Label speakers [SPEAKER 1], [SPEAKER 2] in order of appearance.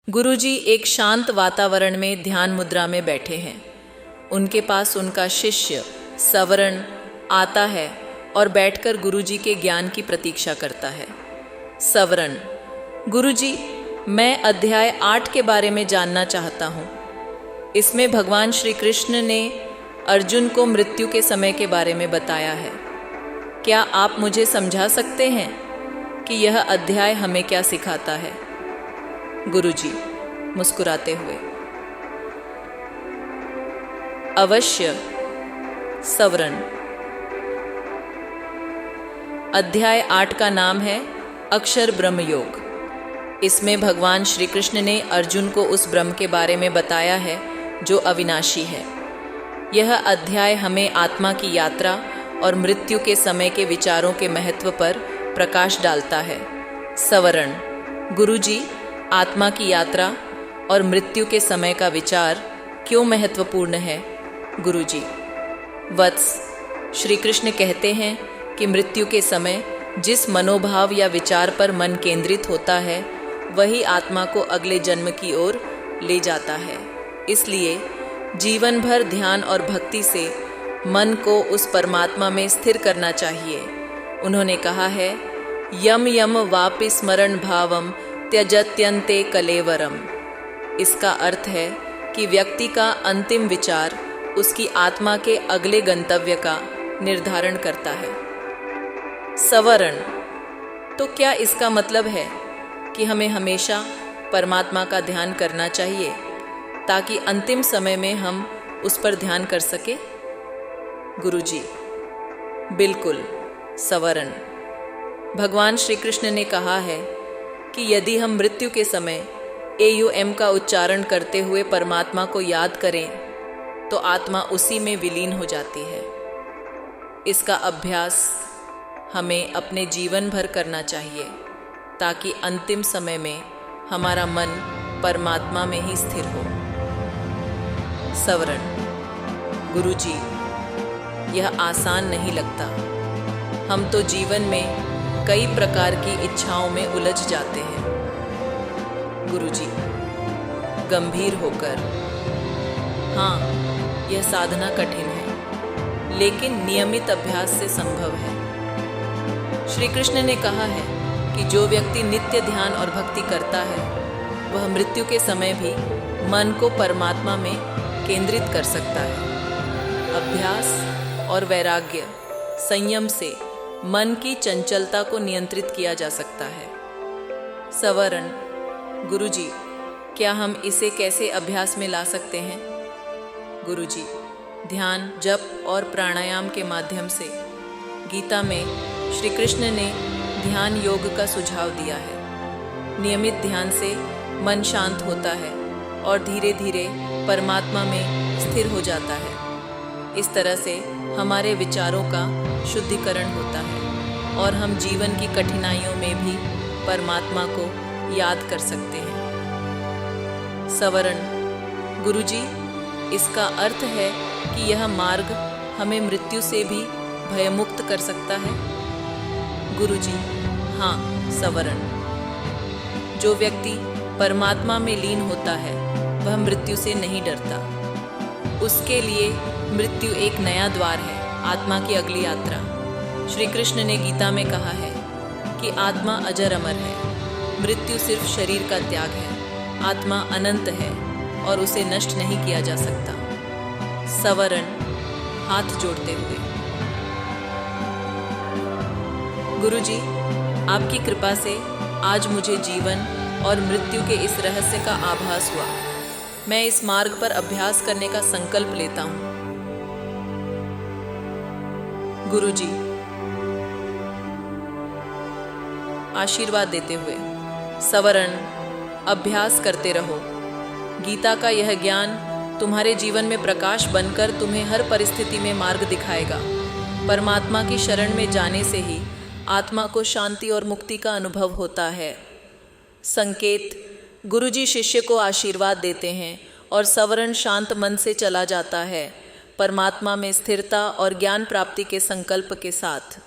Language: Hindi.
[SPEAKER 1] गुरुजी एक शांत वातावरण में ध्यान मुद्रा में बैठे हैं। उनके पास उनका शिष्य सवरण आता है और बैठकर गुरुजी के ज्ञान की प्रतीक्षा करता है। सवरण: गुरुजी, मैं अध्याय 8 के बारे में जानना चाहता हूँ। इसमें भगवान श्री कृष्ण ने अर्जुन को मृत्यु के समय के बारे में बताया है। क्या आप मुझे समझा सकते हैं कि यह अध्याय हमें क्या सिखाता है? गुरुजी मुस्कुराते हुए: अवश्य सवरण। अध्याय 8 का नाम है अक्षर ब्रह्म योग। इसमें भगवान श्री कृष्ण ने अर्जुन को उस ब्रह्म के बारे में बताया है जो अविनाशी है। यह अध्याय हमें आत्मा की यात्रा और मृत्यु के समय के विचारों के महत्व पर प्रकाश डालता है। सवरण: गुरुजी, आत्मा की यात्रा और मृत्यु के समय का विचार क्यों महत्वपूर्ण है? गुरुजी: वत्स, श्री कृष्ण कहते हैं कि मृत्यु के समय जिस मनोभाव या विचार पर मन केंद्रित होता है वही आत्मा को अगले जन्म की ओर ले जाता है। इसलिए जीवन भर ध्यान और भक्ति से मन को उस परमात्मा में स्थिर करना चाहिए। उन्होंने कहा है, यम यम वापि स्मरण भावम त्यजत्यन्ते कलेवरम। इसका अर्थ है कि व्यक्ति का अंतिम विचार उसकी आत्मा के अगले गंतव्य का निर्धारण करता है। सवरण: तो क्या इसका मतलब है कि हमें हमेशा परमात्मा का ध्यान करना चाहिए ताकि अंतिम समय में हम उस पर ध्यान कर सके? गुरुजी: बिल्कुल सवरण। भगवान श्री कृष्ण ने कहा है कि यदि हम मृत्यु के समय AUM का उच्चारण करते हुए परमात्मा को याद करें तो आत्मा उसी में विलीन हो जाती है। इसका अभ्यास हमें अपने जीवन भर करना चाहिए ताकि अंतिम समय में हमारा मन परमात्मा में ही स्थिर हो। सवरण: गुरुजी, यह आसान नहीं लगता। हम तो जीवन में कई प्रकार की इच्छाओं में उलझ जाते हैं। गुरुजी गंभीर होकर: हाँ, यह साधना कठिन है लेकिन नियमित अभ्यास से संभव है। श्री कृष्ण ने कहा है कि जो व्यक्ति नित्य ध्यान और भक्ति करता है वह मृत्यु के समय भी मन को परमात्मा में केंद्रित कर सकता है। अभ्यास और वैराग्य, संयम से मन की चंचलता को नियंत्रित किया जा सकता है। सवरण: गुरुजी, क्या हम इसे कैसे अभ्यास में ला सकते हैं? गुरुजी: ध्यान, जप और प्राणायाम के माध्यम से। गीता में श्री कृष्ण ने ध्यान योग का सुझाव दिया है। नियमित ध्यान से मन शांत होता है और धीरे धीरे परमात्मा में स्थिर हो जाता है। इस तरह से हमारे विचारों का शुद्धिकरण होता है और हम जीवन की कठिनाइयों में भी परमात्मा को याद कर सकते हैं। सवरण: गुरुजी, इसका अर्थ है कि यह मार्ग हमें मृत्यु से भी भयमुक्त कर सकता है? गुरुजी: हाँ सवरण। जो व्यक्ति परमात्मा में लीन होता है वह मृत्यु से नहीं डरता। उसके लिए मृत्यु एक नया द्वार है, आत्मा की अगली यात्रा। श्री कृष्ण ने गीता में कहा है कि आत्मा अजर अमर है, मृत्यु सिर्फ शरीर का त्याग है। आत्मा अनंत है और उसे नष्ट नहीं किया जा सकता। सवरण हाथ जोड़ते हुए: गुरुजी, आपकी कृपा से आज मुझे जीवन और मृत्यु के इस रहस्य का आभास हुआ। मैं इस मार्ग पर अभ्यास करने का संकल्प लेता हूँ। गुरुजी आशीर्वाद देते हुए: सवरण, अभ्यास करते रहो। गीता का यह ज्ञान तुम्हारे जीवन में प्रकाश बनकर तुम्हें हर परिस्थिति में मार्ग दिखाएगा। परमात्मा की शरण में जाने से ही आत्मा को शांति और मुक्ति का अनुभव होता है। संकेत: गुरुजी शिष्य को आशीर्वाद देते हैं और सवरण शांत मन से चला जाता है, परमात्मा में स्थिरता और ज्ञान प्राप्ति के संकल्प के साथ।